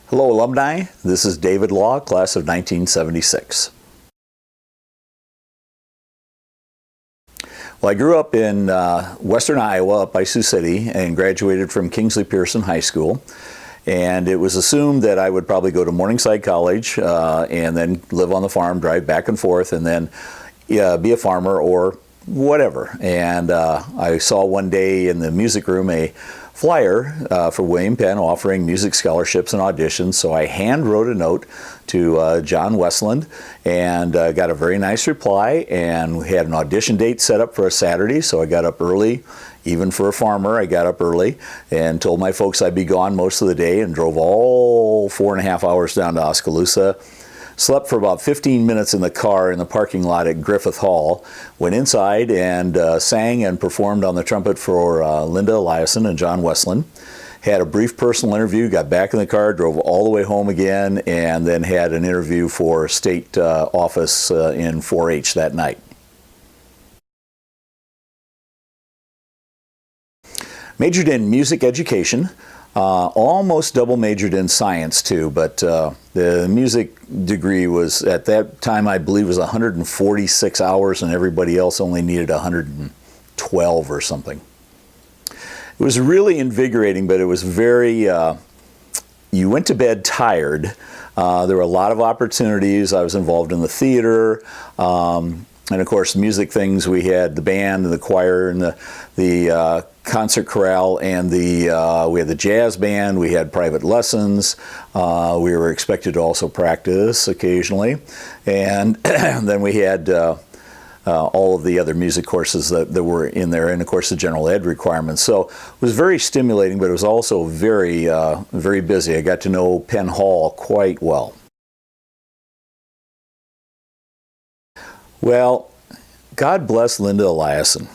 Hello, alumni. This is David Law, class of 1976. Well, I grew up in western Iowa, up by Sioux City, and graduated from Kingsley Pearson High School. And it was assumed that I would probably go to Morningside College and then live on the farm, drive back and forth, and then be a farmer or whatever. And I saw one day in the music room a flyer for William Penn offering music scholarships and auditions. So I hand wrote a note to John Westland and got a very nice reply, and we had an audition date set up for a Saturday. So I got up early. Even for a farmer, I got up early and told my folks I'd be gone most of the day and drove all 4.5 hours down to Oskaloosa. Slept for about 15 minutes in the car in the parking lot at Griffith Hall, went inside and sang and performed on the trumpet for Linda Eliason and John Westland. Had a brief personal interview, got back in the car, drove all the way home again, and then had an interview for state office in 4-H that night. Majored in music education. Almost double majored in science too, but the music degree was, at that time, I believe was 146 hours and everybody else only needed 112 or something. It was really invigorating, but it was very, you went to bed tired. There were a lot of opportunities. I was involved in the theater. And of course, music things, we had the band and the choir and the concert chorale, and we had the jazz band, we had private lessons, we were expected to also practice occasionally, and then we had all of the other music courses that were in there, and of course the general ed requirements. So it was very stimulating, but it was also very, very busy. I got to know Penn Hall quite well. Well, God bless Linda Eliason.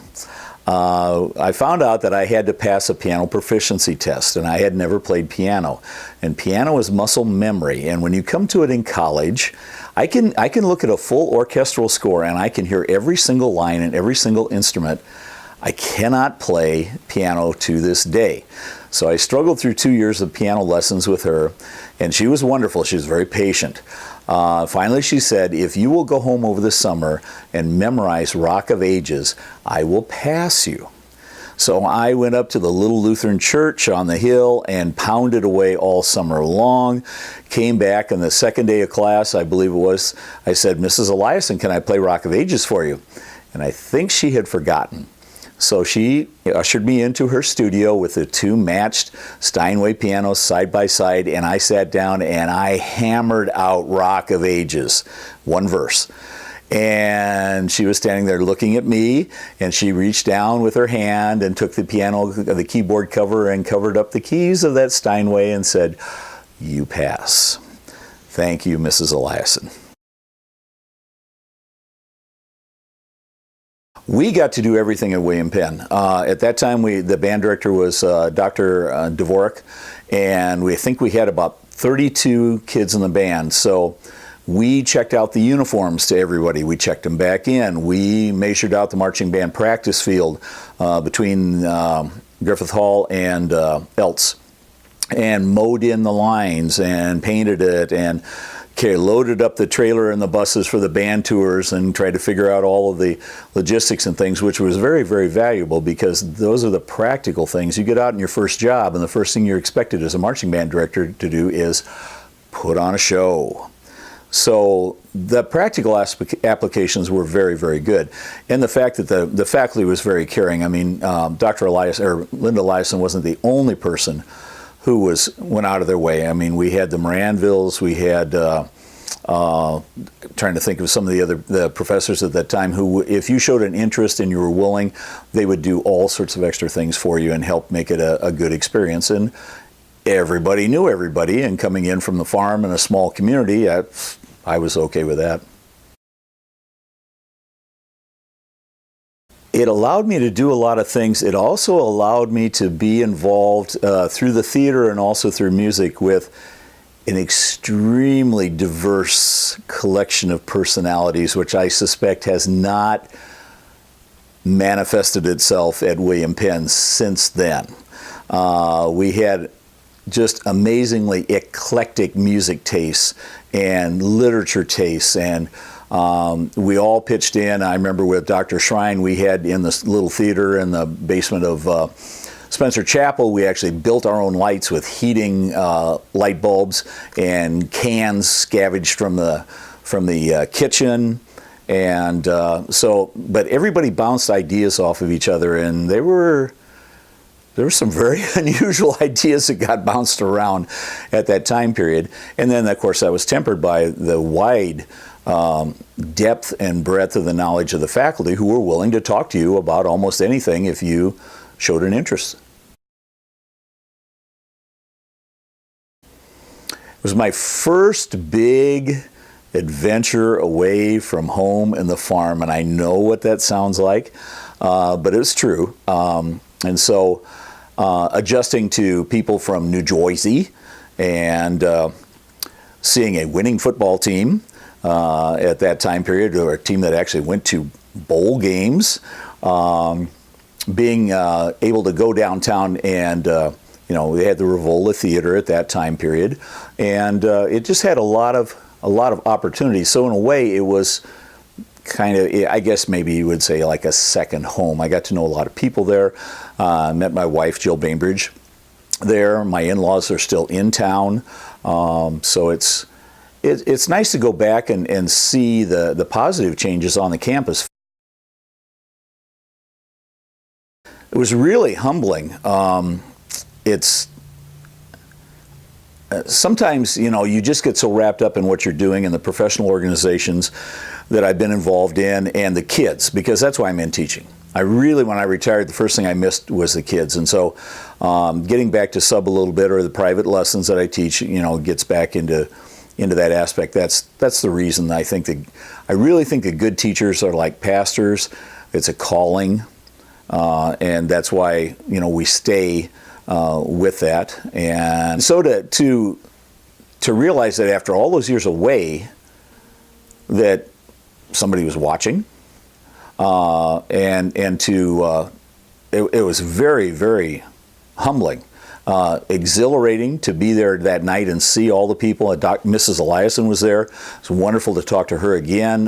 I found out that I had to pass a piano proficiency test, and I had never played piano. And piano is muscle memory, and when you come to it in college, I can look at a full orchestral score and I can hear every single line and every single instrument. I cannot play piano to this day. So I struggled through 2 years of piano lessons with her, and she was wonderful. She was very patient. Finally, she said, if you will go home over the summer and memorize Rock of Ages, I will pass you. So I went up to the little Lutheran church on the hill and pounded away all summer long. Came back, and the second day of class, I believe it was, I said, Mrs. Eliason, can I play Rock of Ages for you? And I think she had forgotten. So she ushered me into her studio with the two matched Steinway pianos side by side, and I sat down and I hammered out Rock of Ages, one verse. And she was standing there looking at me, and she reached down with her hand and took the piano, the keyboard cover, and covered up the keys of that Steinway and said, "You pass. Thank you, Mrs. Eliason." We got to do everything at William Penn. At that time, the band director was Dr. Dvorak, and I think we had about 32 kids in the band. So we checked out the uniforms to everybody. We checked them back in. We measured out the marching band practice field between Griffith Hall and Eltz, and mowed in the lines and painted it, and loaded up the trailer and the buses for the band tours, and tried to figure out all of the logistics and things, which was very, very valuable, because those are the practical things. You get out in your first job, and the first thing you're expected as a marching band director to do is put on a show. So the practical applications were very, very good. And the fact that the faculty was very caring. I mean, Dr. Eliason, or Linda Eliason, wasn't the only person who went out of their way. I mean, we had the Moranvilles, we had, trying to think of some of the professors at that time who, if you showed an interest and you were willing, they would do all sorts of extra things for you and help make it a good experience. And everybody knew everybody, and coming in from the farm in a small community, I was okay with that. It allowed me to do a lot of things. It also allowed me to be involved through the theater and also through music with an extremely diverse collection of personalities, which I suspect has not manifested itself at William Penn since then. We had just amazingly eclectic music tastes and literature tastes, and we all pitched in. I remember with Dr. Shrine, we had in this little theater in the basement of Spencer Chapel, we actually built our own lights with heating light bulbs and cans scavenged from the kitchen. And but everybody bounced ideas off of each other, and there were some very unusual ideas that got bounced around at that time period. And then, of course, that was tempered by the wide depth and breadth of the knowledge of the faculty, who were willing to talk to you about almost anything if you showed an interest. It was my first big adventure away from home and the farm, and I know what that sounds like, but it's true. And so adjusting to people from New Jersey and seeing a winning football team at that time period, or a team that actually went to bowl games, being able to go downtown and they had the Rivola Theater at that time period, and it just had a lot of opportunities. So in a way, it was kind of, I guess maybe you would say, like a second home. I got to know a lot of people there. Met my wife, Jill Bainbridge, there. My in-laws are still in town, so it's nice to go back and see the positive changes on the campus. It was really humbling. It's sometimes, you just get so wrapped up in what you're doing in the professional organizations that I've been involved in, and the kids, because that's why I'm in teaching. When I retired, the first thing I missed was the kids. And so getting back to sub a little bit, or the private lessons that I teach, gets back into that aspect. That's the reason I really think that good teachers are like pastors. It's a calling, and that's why, we stay with that. And so to realize that after all those years away, that somebody was watching, and it was very, very humbling, exhilarating to be there that night and see all the people. Mrs. Eliason was there. It was wonderful to talk to her again.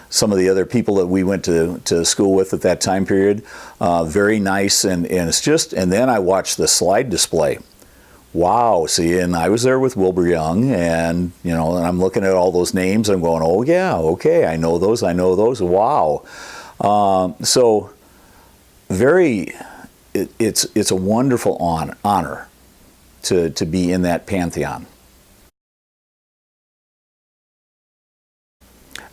Some of the other people that we went to school with at that time period, very nice, and it's just, and then I watched the slide display. Wow, see, and I was there with Wilbur Young, and and I'm looking at all those names, I'm going, oh yeah, okay, I know those, wow. So it's a wonderful honor to be in that pantheon.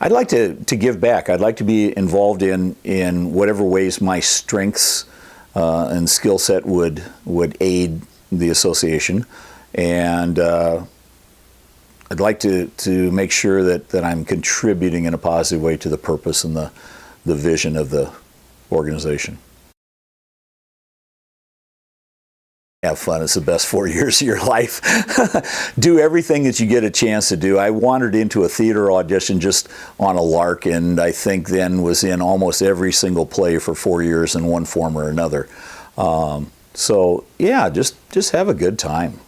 I'd like to give back. I'd like to be involved in whatever ways my strengths and skill set would aid the association, and I'd like to make sure that I'm contributing in a positive way to the purpose and the vision of the organization. Have fun. It's the best 4 years of your life. Do everything that you get a chance to do. I wandered into a theater audition just on a lark, and I think then was in almost every single play for 4 years in one form or another. So yeah, just have a good time.